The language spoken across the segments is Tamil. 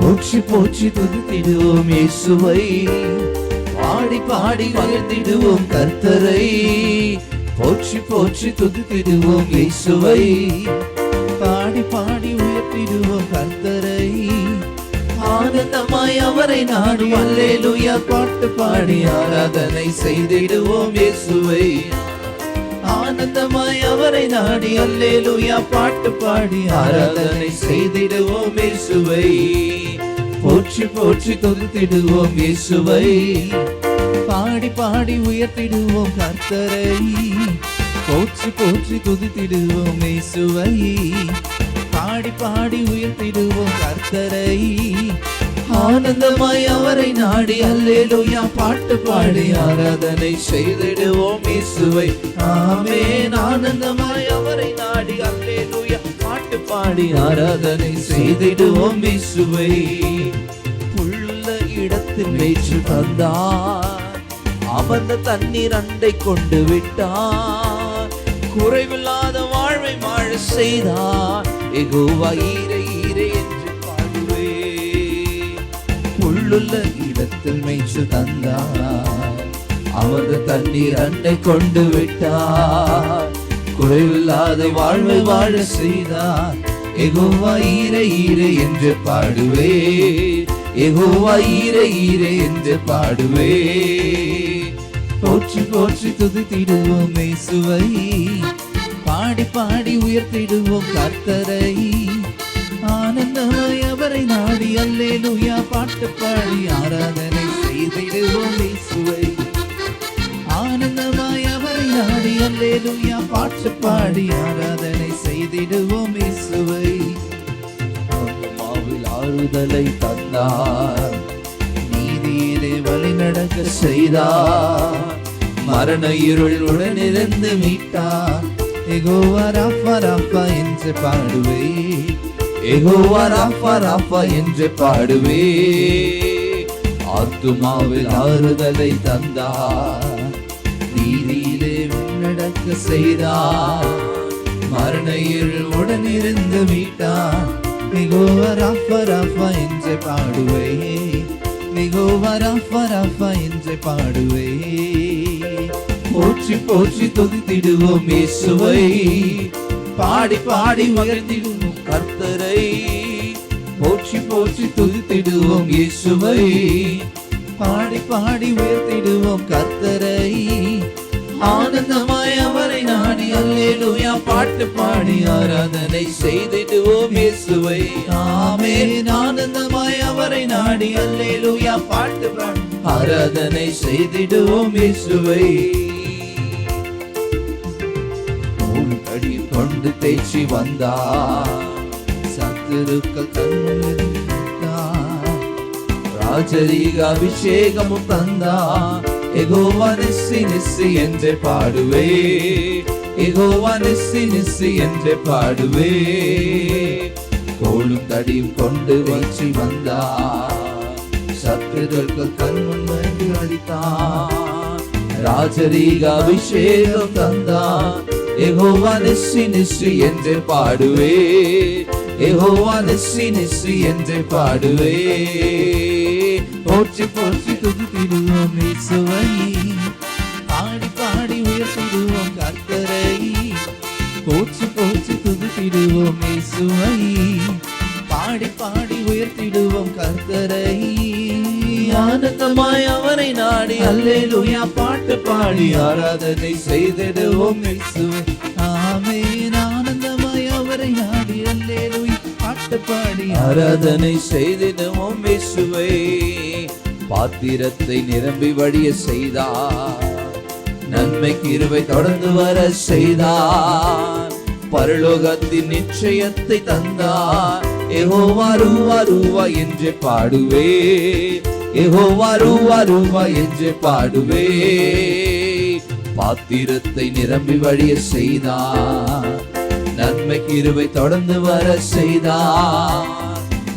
போற்றி போற்றி துதித்திடுவோம் இயேசுவை, பாடி பாடி உயர்த்திடுவோம் கர்த்தரை. போற்றி போற்றி துதித்திடுவோம் இயேசுவை, பாடி பாடி உயர்த்திடுவோம் கர்த்தரை. ஆனந்தமாய் அவரை நாடி அல்லேலூயா பாட்டு பாடி ஆராதனை செய்திடுவோம் இயேசுவை. ஆனந்தமாய் அவரை நாடி அல்லேலூயா பாட்டு பாடி ஆராதனை செய்திடுவோம் இயேசுவை. போற்றி போற்றி துதித்திடுவோம் இயேசுவை, பாடி பாடி உயர்த்திடுவோம் கர்த்தரை. போற்றி போற்றி துதித்திடுவோம் இயேசுவை, பாடி பாடி உயர்த்திடுவோம் கர்த்தரை. ஆனந்தமாய் அவரை நாடி அல்லேலூயா பாட்டு பாடி ஆராதனை செய்திடுவோம் இயேசுவை. ஆமென். ஆனந்தமாய் அவரை நாடி அல்லேலூயா பாட்டு பாடி ஆராதனை செய்திடுவோம் இயேசுவை. புல்லுள்ள இடத்தில் மேய்ச்சு தந்தார், அமர்ந்த தண்ணீர் அண்டை கொண்டு விட்டார். குறைவில்லாத வாழ்வை வாழ செய்தார், யெகோவா ஈரே ஈரே என்று பாடுவே. புல்லுள்ள இடத்தில் மேய்ச்சு தந்தார், அமர்ந்த தண்ணீர் அண்டை கொண்டு விட்டார். குறைவில்லாத வாழ்வை வாழ செய்தார், யெகோவா ஈரே ஈரே என்று பாடுவே. யெகோவா ஈரே ஈரே என்று பாடுவே. போற்றி போற்றி துதித்திடுவோம் இயேசுவை, பாடி பாடி உயர்த்திடுவோம் கர்த்தரை. ஆனந்தமாய் அவரை நாடி அல்லேலூயா பாட்டு பாடி ஆராதனை செய்திடுவோம் இயேசுவை. ஆனந்தமாய் அவரை நாடி அல்லேலூயா பாட்டு பாடி ஆராதனை செய்திடுவோம் இயேசுவை. ஆத்மாவில் ஆறுதலை தந்தார், நீதியிலே வழி நடக்க செய்தார். மரண இருள் உடனிருந்து மீட்டார், யெகோவா ராஃபா ராஃபா என்று பாடுவே. யெகோவா ராஃபா ராஃபா என்று பாடுவே. ஆத்துமாவில் ஆறுதலை தந்தார், நீதியிலே நடக்க செய்தார். மரண இருள் உடனிருந்து மீட்டார், யெகோவா ராஃபா ராஃபா என்று பாடுவே. யெகோவா ராஃபா ராஃபா என்று பாடுவே. போற்றி போற்றி துதித்திடுவோம் இயேசுவை, பாடி பாடி உயர்த்திடுவோம் கர்த்தரை. போற்றி போற்றி துதித்திடுவோம் இயேசுவை, பாடி பாடி உயர்த்திடுவோம் கர்த்தரை. ஆனந்தமாய் அவரை நாடி அல்லேலூயா பாட்டு பாடி ஆராதனை செய்திடுவோம் இயேசுவை. ஆமென். ஆனந்தமாய் அவரை நாடி அல்லேலூயா பாட்டு பாடி ஆராதனை செய்திடுவோம் இயேசுவை. அடி கொண்டு தேய்ச்சி வந்தார், சத்துருக்கள் கண்முன்னிருந்தார். ராஜரீக அபிஷேகமும் தந்தார், யெகோவா நிஸ்ஸி நிஸ்ஸி என்று பாடுவே. யெகோவா நிஸ்ஸி நிஸ்ஸி என்று பாடுவே. கோலும் தடியும் கொண்டு வச்சு வந்தார், சத்துருக்கள் கண்முன் அடித்தார். ராஜரீக அபிஷேகம் தந்தார், யெகோவா நிஸ்ஸி நிஸ்ஸி என்று பாடுவே. யெகோவா நிஸ்ஸி நிஸ்ஸி என்று பாடுவே. போற்றி போற்றி துதித்திடுவோம் இயேசுவை, பாடி பாடி உயர்த்திடுவோம் கர்த்தரை. போற்றி போற்றி துதித்திடுவோம் இயேசுவை, பாடி பாடி உயர்த்திடுவோம் கர்த்தரை. ஆனந்தமாய் அவரை நாடி அல்லேலூயா பாட்டு பாடி ஆராதனை செய்திடுவோம் இயேசுவை. ஆமென். ஆனந்தமாய் அவரை நாடி அல்லேலூயா பாட்டு பாடி ஆராதனை செய்திடுவோம் இயேசுவை. பாத்திரத்தை நிரம்பி வழிய செய்தார், நன்மை கிருபை தொடர்ந்து வர செய்தார். பரலோகத்தின் நிச்சயத்தை தந்தார், யெகோவா ரூவா ரூவா என்று பாடுவே, யெகோவா ரூவா ரூவா என்று பாடுவே. பாத்திரத்தை நிரம்பி வழிய செய்தார், நன்மை கிருபை தொடர்ந்து வர செய்தார்,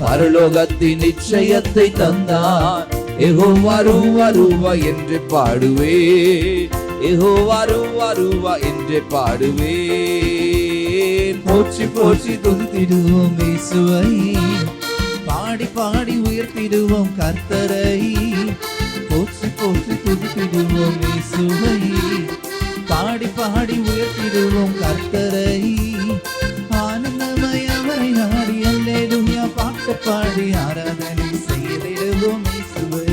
பரலோகத்தின் நிச்சயத்தை தந்தார். யெகோவா ரூவா ரூவா என்று பாடுவே, யெகோவா ரூவா ரூவா என்று பாடுவே. போற்றி போற்றி துதித்திடுவோம் இயேசுவை, பாடி பாடி உயர்த்திடுவோம் கர்த்தரை. போற்றி போற்றி துதித்திடுவோம் இயேசுவை, பாடி பாடி உயர்த்திடுவோம் கர்த்தரை. ஆனந்தமாய் அவரை நாடி அல்லேலூயா பாட்டு பாடி ஆராதனை செய்திடுவோம் இயேசுவை.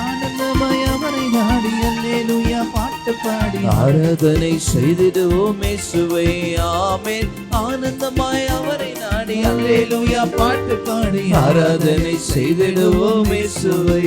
ஆனந்தமாய் அவரை நாடி அல்லேலூயா பாட்டு பாடி ஆராதனை செய்திடுவோம் இயேசுவை. ஆமென். ஆனந்தமாய் அவரை நாடி அல்லேலூயா பாட்டு பாடி ஆராதனை செய்திடுவோம் இயேசுவை.